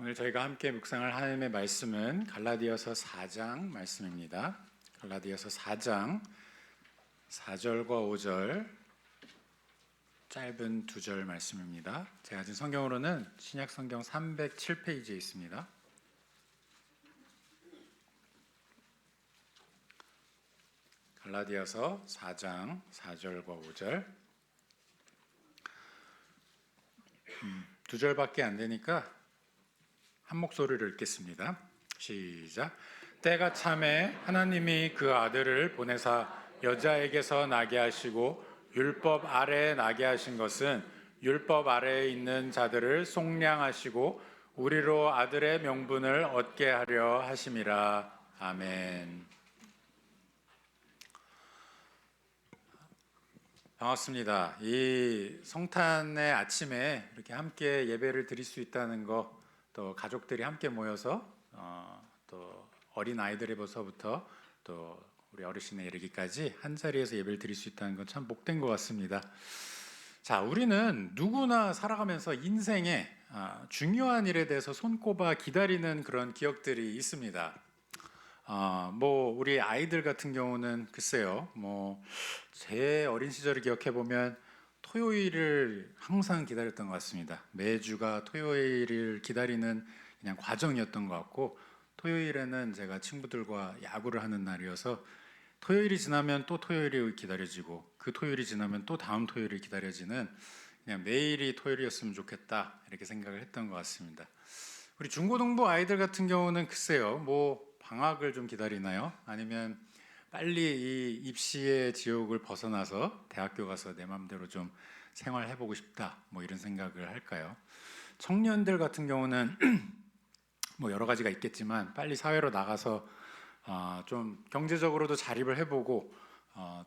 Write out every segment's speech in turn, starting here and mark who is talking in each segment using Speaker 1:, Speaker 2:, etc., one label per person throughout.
Speaker 1: 오늘 저희가 함께 묵상할 하나님의 말씀은 갈라디아서 4장 말씀입니다. 갈라디아서 4장 4절과 5절 짧은 2절 말씀입니다. 제가 가진 성경으로는 신약 성경 307페이지에 있습니다. 갈라디아서 4장 4절과 5절 2절밖에 안 되니까 한 목소리를 읽겠습니다. 시작. 때가 참에 하나님이 그 아들을 보내사 여자에게서 나게 하시고 율법 아래에 나게 하신 것은 율법 아래에 있는 자들을 속량하시고 우리로 아들의 명분을 얻게 하려 하심이라. 아멘. 반갑습니다. 이 성탄의 아침에 이렇게 함께 예배를 드릴 수 있다는 거, 또 가족들이 함께 모여서 또 어린 아이들에서부터 또 우리 어르신에 이르기까지 한 자리에서 예배를 드릴 수 있다는 건 참 복된 것 같습니다. 자, 우리는 누구나 살아가면서 인생에 중요한 일에 대해서 손꼽아 기다리는 그런 기억들이 있습니다. 우리 아이들 같은 경우는 글쎄요, 제 어린 시절을 기억해 보면 토요일을 항상 기다렸던 것 같습니다. 매주가 토요일을 기다리는 그냥 과정이었던 것 같고, 토요일에는 제가 친구들과 야구를 하는 날이어서 토요일이 지나면 또 토요일이 기다려지고, 그 토요일이 지나면 또 다음 토요일이 기다려지는, 그냥 매일이 토요일이었으면 좋겠다 이렇게 생각을 했던 것 같습니다. 우리 중고등부 아이들 같은 경우는 글쎄요, 방학을 좀 기다리나요? 아니면 빨리 이 입시의 지옥을 벗어나서 대학교 가서 내 마음대로 좀 생활해보고 싶다, 이런 생각을 할까요? 청년들 같은 경우는 여러 가지가 있겠지만 빨리 사회로 나가서 좀 경제적으로도 자립을 해보고,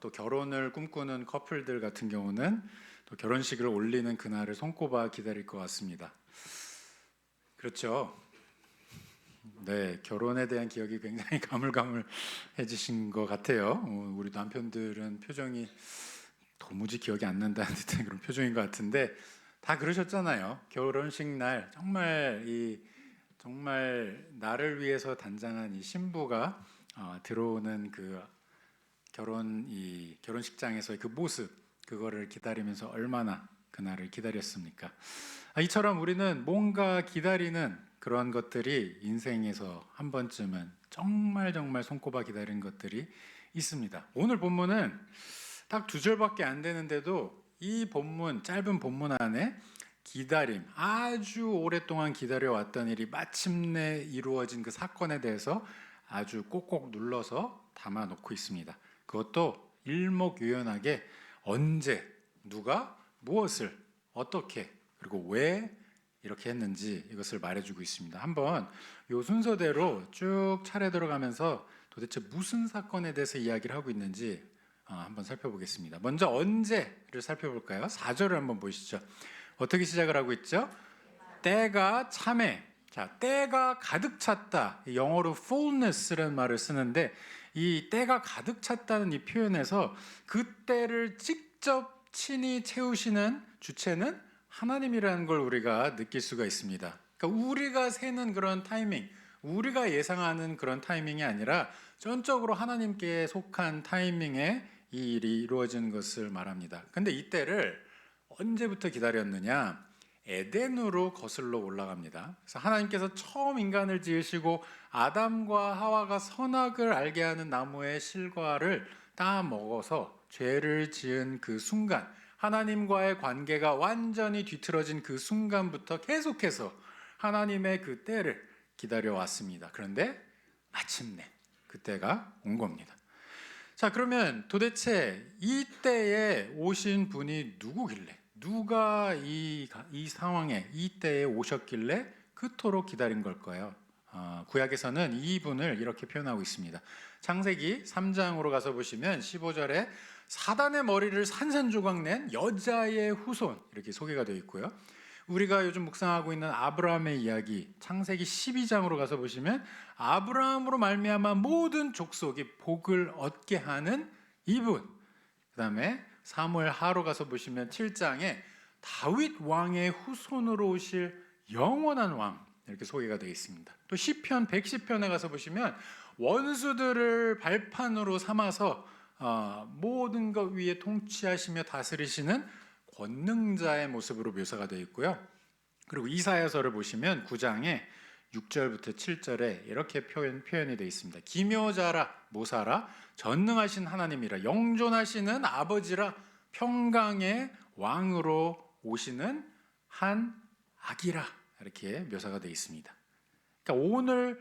Speaker 1: 또 결혼을 꿈꾸는 커플들 같은 경우는 또 결혼식을 올리는 그날을 손꼽아 기다릴 것 같습니다. 그렇죠? 네, 결혼에 대한 기억이 굉장히 가물가물해지신 것 같아요. 우리 남편들은 표정이 도무지 기억이 안 난다는 듯한 그런 표정인 것 같은데, 다 그러셨잖아요. 결혼식 날 정말 나를 위해서 단장한 이 신부가 들어오는 그 결혼식장에서의 그 모습, 그거를 기다리면서 얼마나 그날을 기다렸습니까? 이처럼 우리는 뭔가 기다리는 그런 것들이 인생에서 한 번쯤은 정말 손꼽아 기다리는 것들이 있습니다. 오늘 본문은 딱 2절밖에 안 되는데도 이 짧은 본문 안에 기다림, 아주 오랫동안 기다려왔던 일이 마침내 이루어진 그 사건에 대해서 아주 꼭꼭 눌러서 담아놓고 있습니다. 그것도 일목요연하게 언제, 누가, 무엇을, 어떻게, 그리고 왜 이렇게 했는지 이것을 말해주고 있습니다. 한번 이 순서대로 쭉 차례 들어가면서 도대체 무슨 사건에 대해서 이야기를 하고 있는지 한번 살펴보겠습니다. 먼저 언제를 살펴볼까요? 4절을 한번 보시죠. 어떻게 시작을 하고 있죠? 때가 참에, 때가 가득 찼다. 영어로 fullness라는 말을 쓰는데, 이 때가 가득 찼다는 이 표현에서 그 때를 직접 친히 채우시는 주체는 하나님이라는 걸 우리가 느낄 수가 있습니다. 그러니까 우리가 세는 그런 타이밍, 우리가 예상하는 그런 타이밍이 아니라 전적으로 하나님께 속한 타이밍에 이 일이 이루어지는 것을 말합니다. 근데 이 때를 언제부터 기다렸느냐? 에덴으로 거슬러 올라갑니다. 그래서 하나님께서 처음 인간을 지으시고 아담과 하와가 선악을 알게 하는 나무의 실과를 따 먹어서 죄를 지은 그 순간, 하나님과의 관계가 완전히 뒤틀어진 그 순간부터 계속해서 하나님의 그 때를 기다려왔습니다. 그런데 마침내 그 때가 온 겁니다. 자, 그러면 도대체 이 때에 오신 분이 누구길래, 누가 이 상황에, 이 때에 오셨길래 그토록 기다린 걸까요? 구약에서는 이분을 이렇게 표현하고 있습니다. 창세기 3장으로 가서 보시면 15절에 사단의 머리를 산산조각 낸 여자의 후손, 이렇게 소개가 되어 있고요. 우리가 요즘 묵상하고 있는 아브라함의 이야기, 창세기 12장으로 가서 보시면 아브라함으로 말미암아 모든 족속이 복을 얻게 하는 이분, 그 다음에 사무엘 하로 가서 보시면 7장에 다윗 왕의 후손으로 오실 영원한 왕, 이렇게 소개가 되어 있습니다. 또 시편 110편에 가서 보시면 원수들을 발판으로 삼아서 모든 것 위에 통치하시며 다스리시는 권능자의 모습으로 묘사가 되어 있고요. 그리고 이사야서를 보시면 9장에 6절부터 7절에 이렇게 표현이 되어 있습니다. 기묘자라 모사라 전능하신 하나님이라 영존하시는 아버지라 평강의 왕으로 오시는 한 아기라 이렇게 묘사가 되어 있습니다. 그러니까 오늘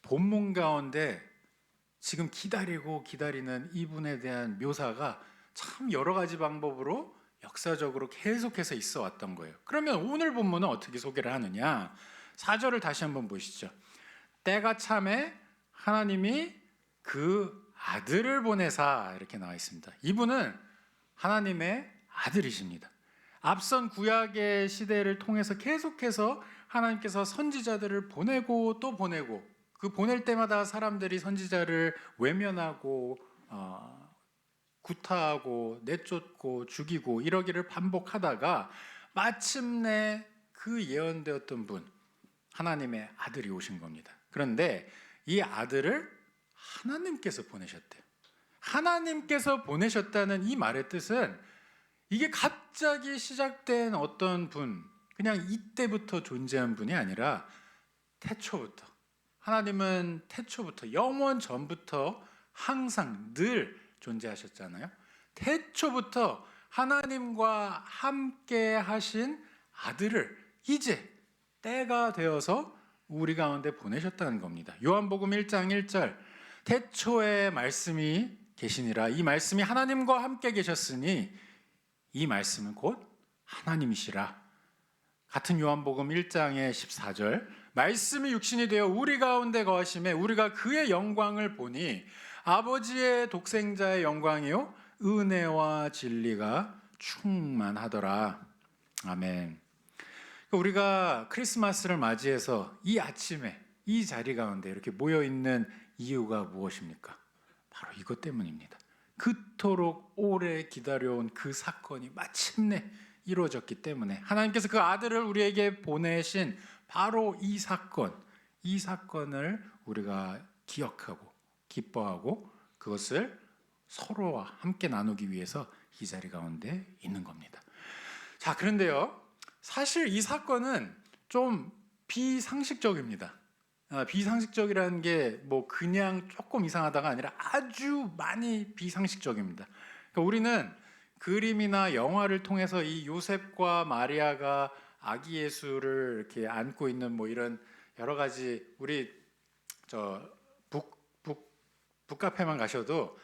Speaker 1: 본문 가운데 지금 기다리는 이분에 대한 묘사가 참 여러 가지 방법으로 역사적으로 계속해서 있어 왔던 거예요. 그러면 오늘 본문은 어떻게 소개를 하느냐? 4절을 다시 한번 보시죠. 때가 참에 하나님이 그 아들을 보내사 이렇게 나와 있습니다. 이분은 하나님의 아들이십니다. 앞선 구약의 시대를 통해서 계속해서 하나님께서 선지자들을 보내고 또 보내고 그 보낼 때마다 사람들이 선지자를 외면하고 구타하고 내쫓고 죽이고 이러기를 반복하다가 마침내 그 예언되었던 분 하나님의 아들이 오신 겁니다. 그런데 이 아들을 하나님께서 보내셨대요. 하나님께서 보내셨다는 이 말의 뜻은 이게 갑자기 시작된 어떤 분, 그냥 이때부터 존재한 분이 아니라 태초부터, 하나님은 태초부터 영원 전부터 항상 늘 존재하셨잖아요. 태초부터 하나님과 함께 하신 아들을 이제 때가 되어서 우리 가운데 보내셨다는 겁니다. 요한복음 1장 1절 태초에 말씀이 계시니라 이 말씀이 하나님과 함께 계셨으니 이 말씀은 곧 하나님이시라. 같은 요한복음 1장의 14절 말씀이 육신이 되어 우리 가운데 거하심에 우리가 그의 영광을 보니 아버지의 독생자의 영광이요 은혜와 진리가 충만하더라. 아멘. 우리가 크리스마스를 맞이해서 이 아침에 이 자리 가운데 이렇게 모여 있는 이유가 무엇입니까? 바로 이것 때문입니다. 그토록 오래 기다려온 그 사건이 마침내 이루어졌기 때문에 하나님께서 그 아들을 우리에게 보내신 바로 이 사건을 우리가 기억하고 기뻐하고 그것을 서로와 함께 나누기 위해서 이 자리 가운데 있는 겁니다. 자, 그런데요, 사실 이 사건은 좀 비상식적입니다. 비상식적이라는 게 뭐 그냥 조금 이상하다가 아니라 아주 많이 비상식적입니다. 그러니까 우리는 그림이나 영화를 통해서 이 요셉과 마리아가 아기 예수를 이렇게 안고 있는 뭐 이런 여러 가지 우리 북카페만 가셔도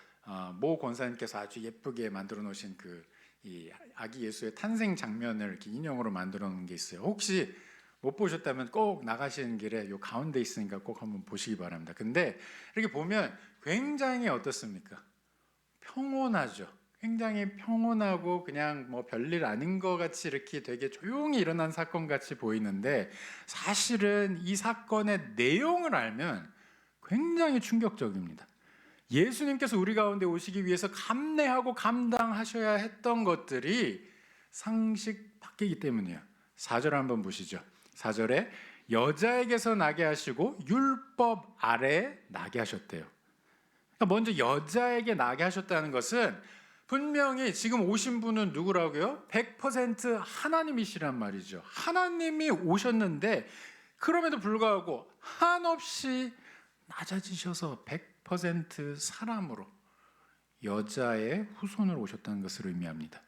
Speaker 1: 모 권사님께서 아주 예쁘게 만들어 놓으신 그 이 아기 예수의 탄생 장면을 이렇게 인형으로 만들어 놓은 게 있어요. 혹시 못 보셨다면 꼭 나가시는 길에 요 가운데 있으니까 꼭 한번 보시기 바랍니다. 근데 이렇게 보면 굉장히 어떻습니까? 평온하죠. 굉장히 평온하고 그냥 뭐 별일 아닌 것 같이 이렇게 되게 조용히 일어난 사건 같이 보이는데 사실은 이 사건의 내용을 알면 굉장히 충격적입니다. 예수님께서 우리 가운데 오시기 위해서 감내하고 감당하셔야 했던 것들이 상식 밖이기 때문이에요. 4절 한번 보시죠. 4절에 여자에게서 나게 하시고 율법 아래 나게 하셨대요. 그러니까 먼저 여자에게 나게 하셨다는 것은 분명히 지금 오신 분은 누구라고요? 100% 하나님이시란 말이죠. 하나님이 오셨는데 그럼에도 불구하고 한없이 낮아지셔서 100% 사람으로 여자의 후손으로 오셨다는 것을 의미합니다.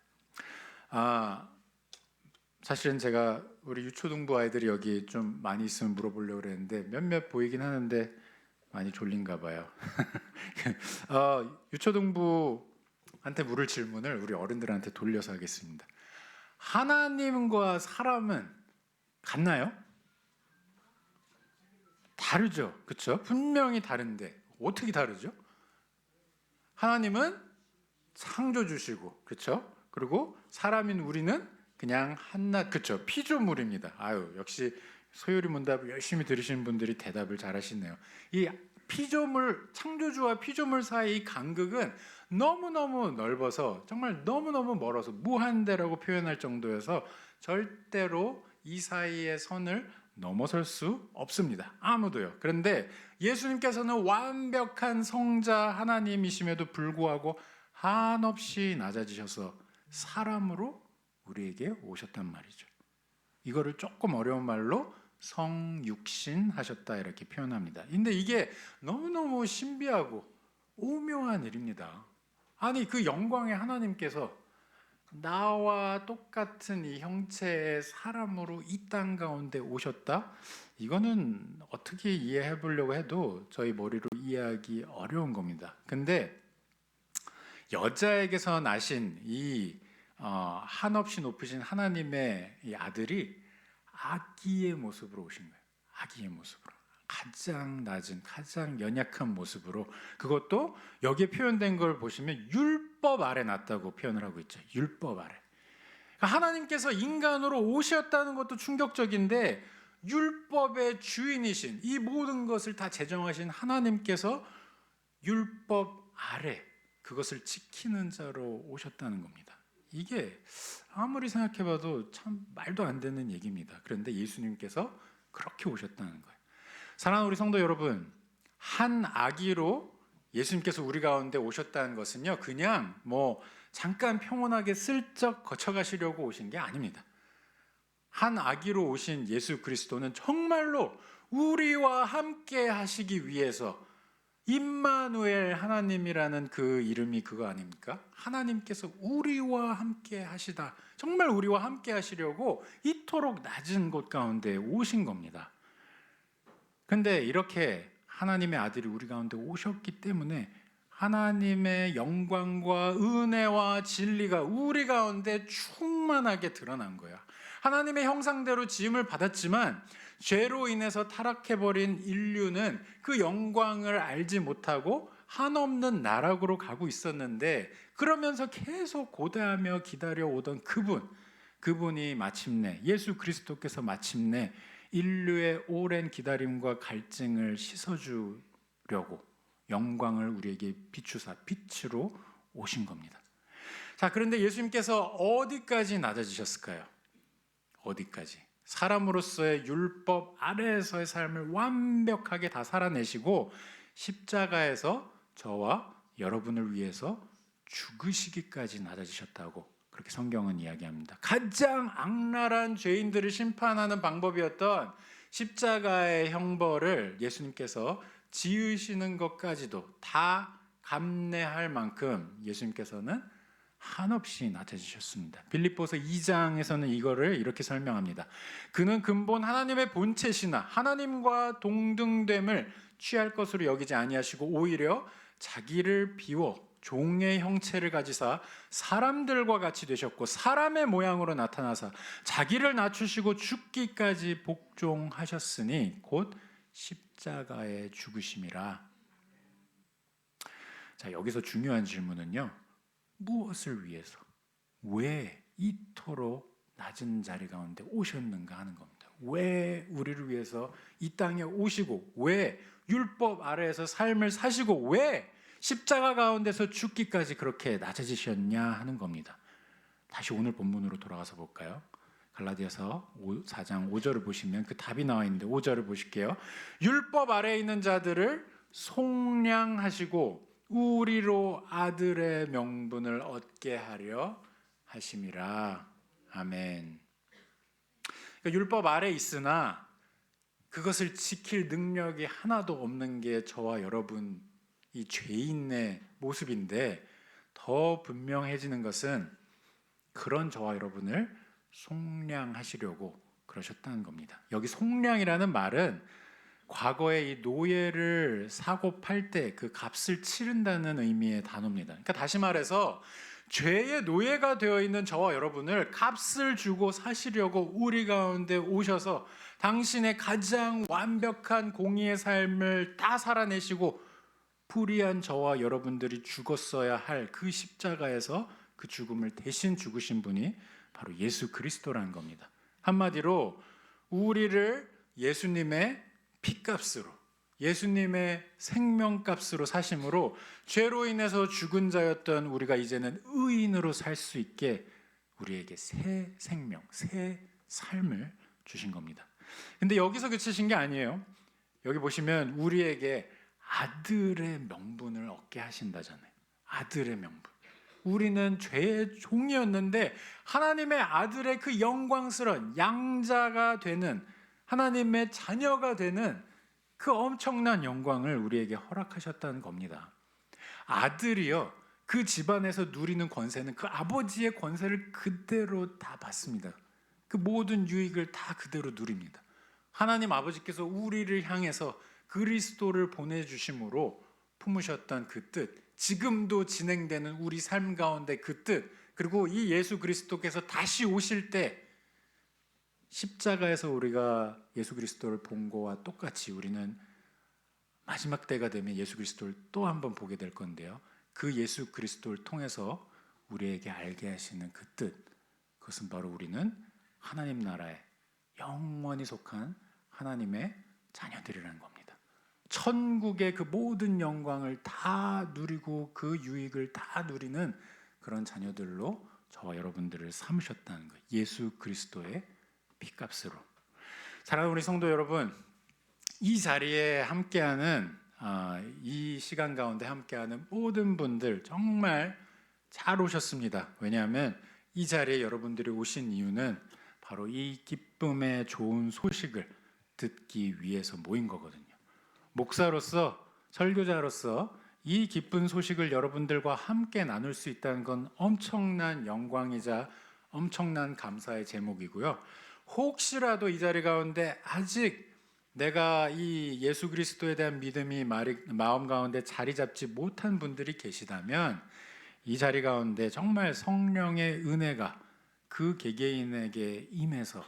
Speaker 1: 사실은 제가 우리 유초등부 아이들이 여기 좀 많이 있으면 물어보려고 그랬는데 몇몇 보이긴 하는데 많이 졸린가 봐요. 유초등부한테 물을 질문을 우리 어른들한테 돌려서 하겠습니다. 하나님과 사람은 같나요? 다르죠. 그렇죠? 분명히 다른데 어떻게 다르죠? 하나님은 창조주시고 그렇죠? 그리고 사람인 우리는 그냥 한낱 그렇죠? 피조물입니다. 역시 소요리 문답을 열심히 들으시는 분들이 대답을 잘하시네요. 이 피조물 창조주와 피조물 사이의 간극은 너무너무 넓어서 정말 너무너무 멀어서 무한대라고 표현할 정도여서 절대로 이 사이의 선을 넘어설 수 없습니다. 아무도요. 그런데 예수님께서는 완벽한 성자 하나님이심에도 불구하고 한없이 낮아지셔서 사람으로 우리에게 오셨단 말이죠. 이거를 조금 어려운 말로 성육신 하셨다 이렇게 표현합니다. 근데 이게 너무너무 신비하고 오묘한 일입니다. 아니 그 영광의 하나님께서 나와 똑같은 이 형체의 사람으로 이 땅 가운데 오셨다? 이거는 어떻게 이해해 보려고 해도 저희 머리로 이해하기 어려운 겁니다. 근데 여자에게서 나신 이 한없이 높으신 하나님의 이 아들이 아기의 모습으로 오신 거예요. 아기의 모습으로. 가장 낮은, 가장 연약한 모습으로. 그것도 여기에 표현된 걸 보시면 율법 아래 났다고 표현을 하고 있죠. 율법 아래. 하나님께서 인간으로 오셨다는 것도 충격적인데 율법의 주인이신 이 모든 것을 다 제정하신 하나님께서 율법 아래 그것을 지키는 자로 오셨다는 겁니다. 이게 아무리 생각해봐도 참 말도 안 되는 얘기입니다. 그런데 예수님께서 그렇게 오셨다는 거예요. 사랑하는 우리 성도 여러분, 한 아기로 예수님께서 우리 가운데 오셨다는 것은요, 그냥 잠깐 평온하게 슬쩍 거쳐가시려고 오신 게 아닙니다. 한 아기로 오신 예수 그리스도는 정말로 우리와 함께 하시기 위해서 임마누엘 하나님이라는 그 이름이 그거 아닙니까? 하나님께서 우리와 함께 하시다. 정말 우리와 함께 하시려고 이토록 낮은 곳 가운데 오신 겁니다. 근데 이렇게 하나님의 아들이 우리 가운데 오셨기 때문에 하나님의 영광과 은혜와 진리가 우리 가운데 충만하게 드러난 거야. 하나님의 형상대로 지음을 받았지만 죄로 인해서 타락해버린 인류는 그 영광을 알지 못하고 한없는 나락으로 가고 있었는데 그러면서 계속 고대하며 기다려오던 그분이 마침내 예수 그리스도께서 마침내 인류의 오랜 기다림과 갈증을 씻어주려고 영광을 우리에게 비추사 빛으로 오신 겁니다. 자, 그런데 예수님께서 어디까지 낮아지셨을까요? 어디까지? 사람으로서의 율법 아래에서의 삶을 완벽하게 다 살아내시고 십자가에서 저와 여러분을 위해서 죽으시기까지 낮아지셨다고 그렇게 성경은 이야기합니다. 가장 악랄한 죄인들을 심판하는 방법이었던 십자가의 형벌을 예수님께서 지으시는 것까지도 다 감내할 만큼 예수님께서는 한없이 낮아지셨습니다. 빌립보서 2장에서는 이거를 이렇게 설명합니다. 그는 근본 하나님의 본체시나 하나님과 동등됨을 취할 것으로 여기지 아니하시고 오히려 자기를 비워 종의 형체를 가지사 사람들과 같이 되셨고 사람의 모양으로 나타나사 자기를 낮추시고 죽기까지 복종하셨으니 곧 십자가의 죽으심이라. 자, 여기서 중요한 질문은요. 무엇을 위해서? 왜 이토록 낮은 자리 가운데 오셨는가 하는 겁니다. 왜 우리를 위해서 이 땅에 오시고 왜 율법 아래에서 삶을 사시고 왜 십자가 가운데서 죽기까지 그렇게 낮아지셨냐 하는 겁니다. 다시 오늘 본문으로 돌아가서 볼까요? 갈라디아서 4장 5절을 보시면 그 답이 나와 있는데 5절을 보실게요. 율법 아래에 있는 자들을 속량하시고 우리로 아들의 명분을 얻게 하려 하심이라. 아멘. 그러니까 율법 아래 있으나 그것을 지킬 능력이 하나도 없는 게 저와 여러분 이 죄인의 모습인데 더 분명해지는 것은 그런 저와 여러분을 속량하시려고 그러셨다는 겁니다. 여기 속량이라는 말은 과거에 이 노예를 사고 팔 때 그 값을 치른다는 의미의 단어입니다. 그러니까 다시 말해서 죄의 노예가 되어 있는 저와 여러분을 값을 주고 사시려고 우리 가운데 오셔서 당신의 가장 완벽한 공의의 삶을 다 살아내시고 불의한 저와 여러분들이 죽었어야 할 그 십자가에서 그 죽음을 대신 죽으신 분이 바로 예수 그리스도라는 겁니다. 한마디로 우리를 예수님의 피값으로 예수님의 생명값으로 사심으로 죄로 인해서 죽은 자였던 우리가 이제는 의인으로 살 수 있게 우리에게 새 생명, 새 삶을 주신 겁니다. 근데 여기서 그치신 게 아니에요. 여기 보시면 우리에게 아들의 명분을 얻게 하신다잖아요. 아들의 명분. 우리는 죄의 종이었는데 하나님의 아들의 그 영광스러운 양자가 되는, 하나님의 자녀가 되는 그 엄청난 영광을 우리에게 허락하셨다는 겁니다. 아들이요, 그 집안에서 누리는 권세는 그 아버지의 권세를 그대로 다 받습니다. 그 모든 유익을 다 그대로 누립니다. 하나님 아버지께서 우리를 향해서 그리스도를 보내주심으로 품으셨던 그 뜻, 지금도 진행되는 우리 삶 가운데 그 뜻, 그리고 이 예수 그리스도께서 다시 오실 때 십자가에서 우리가 예수 그리스도를 본 거와 똑같이 우리는 마지막 때가 되면 예수 그리스도를 또 한 번 보게 될 건데요, 그 예수 그리스도를 통해서 우리에게 알게 하시는 그 뜻, 그것은 바로 우리는 하나님 나라에 영원히 속한 하나님의 자녀들이라는 겁니다. 천국의 그 모든 영광을 다 누리고 그 유익을 다 누리는 그런 자녀들로 저와 여러분들을 삼으셨다는 거예요. 예수 그리스도의 피값으로. 사랑하는 우리 성도 여러분, 이 자리에 함께하는, 이 시간 가운데 함께하는 모든 분들 정말 잘 오셨습니다. 왜냐하면 이 자리에 여러분들이 오신 이유는 바로 이 기쁨의 좋은 소식을 듣기 위해서 모인 거거든요. 목사로서, 설교자로서 이 기쁜 소식을 여러분들과 함께 나눌 수 있다는 건 엄청난 영광이자 엄청난 감사의 제목이고요. 혹시라도 이 자리 가운데 아직 내가 이 예수 그리스도에 대한 믿음이 마음 가운데 자리 잡지 못한 분들이 계시다면, 이 자리 가운데 정말 성령의 은혜가 그 개개인에게 임해서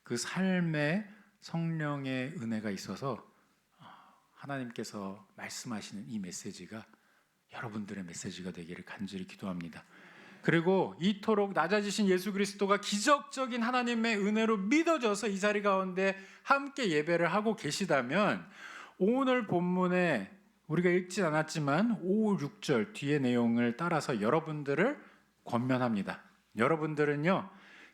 Speaker 1: 그 삶에 성령의 은혜가 있어서 하나님께서 말씀하시는 이 메시지가 여러분들의 메시지가 되기를 간절히 기도합니다. 그리고 이토록 낮아지신 예수 그리스도가 기적적인 하나님의 은혜로 믿어져서 이 자리 가운데 함께 예배를 하고 계시다면, 오늘 본문에 우리가 읽진 않았지만 5, 6절 뒤의 내용을 따라서 여러분들을 권면합니다. 여러분들은요,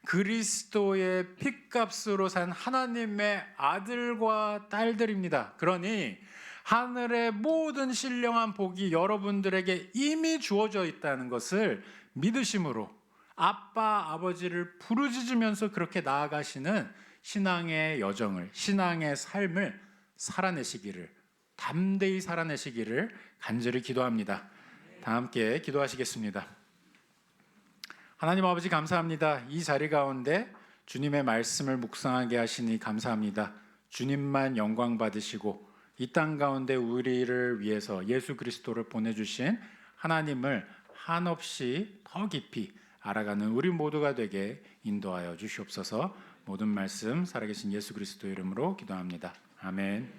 Speaker 1: 그리스도의 핏값으로 산 하나님의 아들과 딸들입니다. 그러니 하늘의 모든 신령한 복이 여러분들에게 이미 주어져 있다는 것을 믿으심으로 아빠, 아버지를 부르짖으면서 그렇게 나아가시는 신앙의 여정을, 신앙의 삶을 살아내시기를, 담대히 살아내시기를 간절히 기도합니다. 다 함께 기도하시겠습니다. 하나님 아버지, 감사합니다. 이 자리 가운데 주님의 말씀을 묵상하게 하시니 감사합니다. 주님만 영광 받으시고 이 땅 가운데 우리를 위해서 예수 그리스도를 보내주신 하나님을 한없이 더 깊이 알아가는 우리 모두가 되게 인도하여 주시옵소서. 모든 말씀 살아계신 예수 그리스도 이름으로 기도합니다. 아멘.